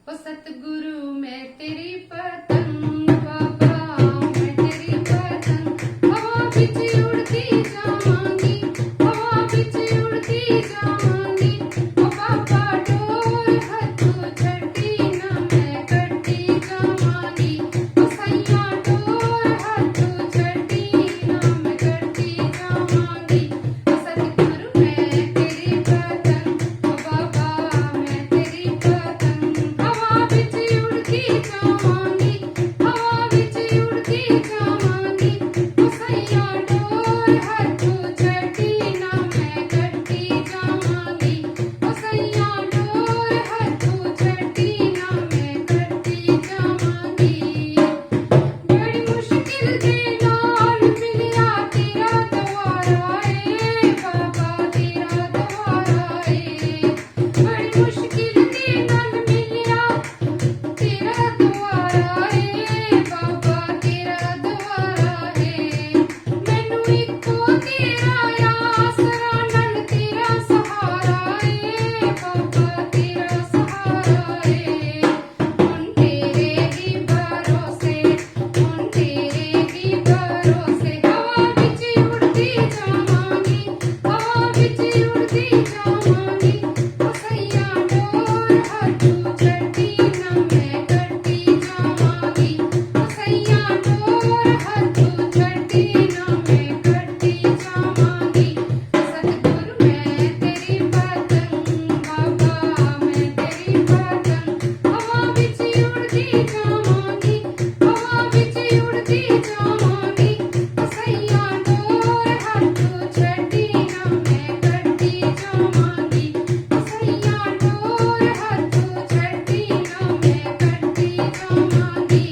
ओ सतगुरु मैं तेरी पतंग बाबा, मैं तेरी पतंग, हवा बिच उड़ती जावांगी, हवा बिच उड़ती जावांगी। ओ बाबा डोर हथों छड्डी ना मैं कट्टी जावांगी, ओ सैया डोर हथों छड्डी ना मैं कट्टी जावांगी। ओ सतगुरु मैं तेरी पतंग, ओ बाबा मैं तेरी पतंग, हवा बिच उड़ती जावांगी, हवा बिच उड़ती जावांगी। ओ सैया डोर हथों छड्डी ना मैं कट्टी जावांगी, ओ सैया डोर हथों छड्डी ना मैं कट्टी जावांगी। बड़ी मुश्किल दे नाल मिलिया तेरा द्वारा ए बाबा, तेरा द्वारा ए। बड़ी मुश्किल दे नाल मिलिया तेरा द्वारा ए बाबा, तेरा द्वारा ए। मैनू इक्को तेरा आसरा नाल तेरा सहारा ए बाबा, तेरा सहारा ए। हुण तेरे ही भरोसे, हुण तेरे ही भरोसे, हवा बिच उड़ती जावांगी, हवा बिच उड़ती जावांगी। ओ सैया डोर हथों छड्डी ना मैं कट्टी जावांगी, ओ सैया डोर हथों छड्डी ना मैं कट्टी जावांगी। सतगुरु मैं तेरी पतंग बाबा, मैं तेरी पतंग, हवा बिच उड़ती जावांगी, हवा बिच उड़ती जावांगी। ओ सैया डोर हथों छड्डी ना मैं कट्टी जावांगी, ओ सैया डोर हथों छड्डी ना मैं कट्टी जावांगी।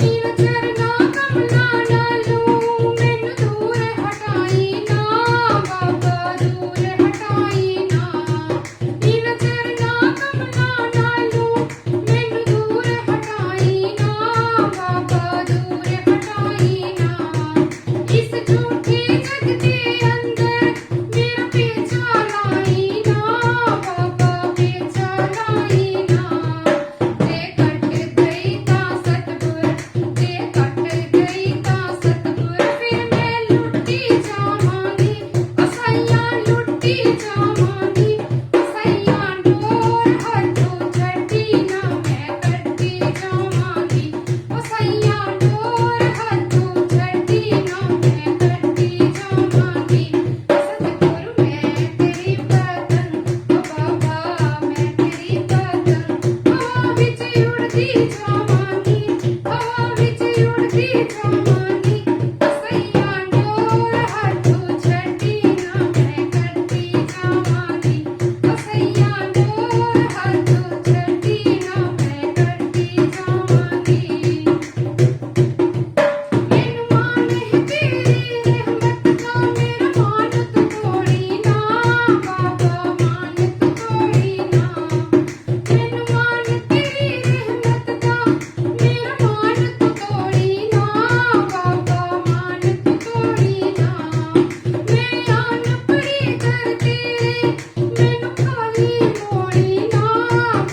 इन चरना कमला नालों मैनू दूर हटाई ना बाबा, दूर हटाई ना। इन चरना कमला नालों मैनू दूर हटाई ना बाबा, दूर हटाई ना। इस झूठे जग दे अंदर मेरा पेचा लाई ना बाबा, पेचा लाई ना। जे कट गई तां सतगुर, जे कट गई तां सतगुर, फिर मैं लुटी जावांगी, ओ सैया लुटी जावांगी। ओ सैया डोर हथों छड्डी ना मैं कट्टी जावांगी, ओ सैया डोर हथों छड्डी ना मैं कट्टी जावांगी। सतगुरु मैं तेरी पतंग, ओ बाबा मैं तेरी पतंग, हवा बिच उड़ती जावांगी, हवा बिच उड़ती जावांगी। ओ सैया डोर हथों छड्डी ना मैं कट्टी जावांगी, ओ सैया डोर हथों छड्डी ना मैं कट्टी जावांगी। मैनू मान है तेरी रहमत दा, मेरा मान तू तोड़ी ना बाबा, मान तू तोड़ी ना। मैनू मान तेरी रहमत दा, मेरा मान तू तोड़ी ना बाबा, मान तू तोड़ी ना। मैं आन पड़ी कर तेरे, मैनू खाली मोड़ी ना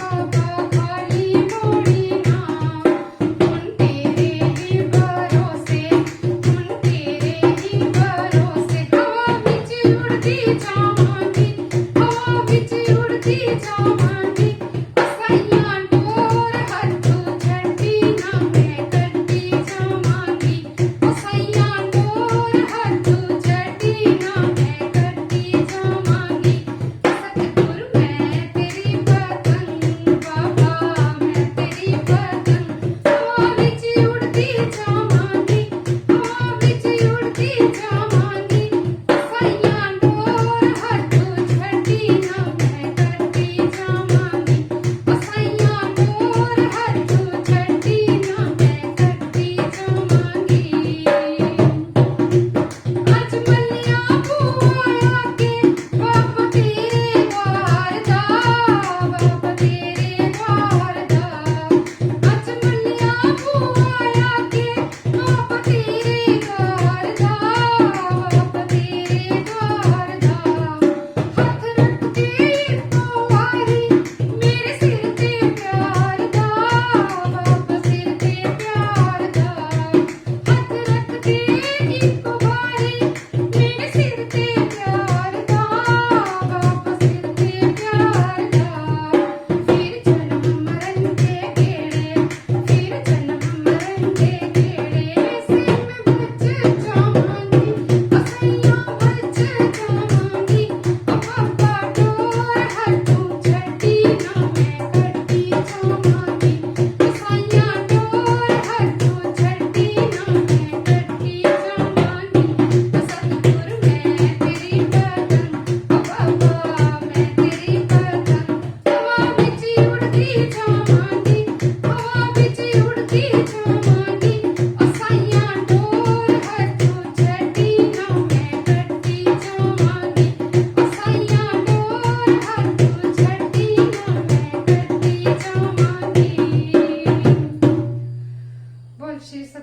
बाबा, खाली मोड़ी ना। हुण तेरे ही भरोसे, हुण तेरे ही भरोसे, हवा बिच उड़ती जावांगी, हवा बिच उड़ती जावांगी। ओ सैया डोर हथों छड्डी ना मैं कट्टी जावांगी, ओ सैया डोर हथों छड्डी ना मैं कट्टी जावांगी। सतगुरु मैं तेरी पतंग बाबा, मैं तेरी पतंग, हवा बिच उड़ती जावांगी, हवा बिच उड़ती जावांगी। ओ सैया डोर हथों छड्डी ना मैं कट्टी जावांगी, ओ सैया ਪਾਤਸ਼ਾਹੀ ਸਤਿ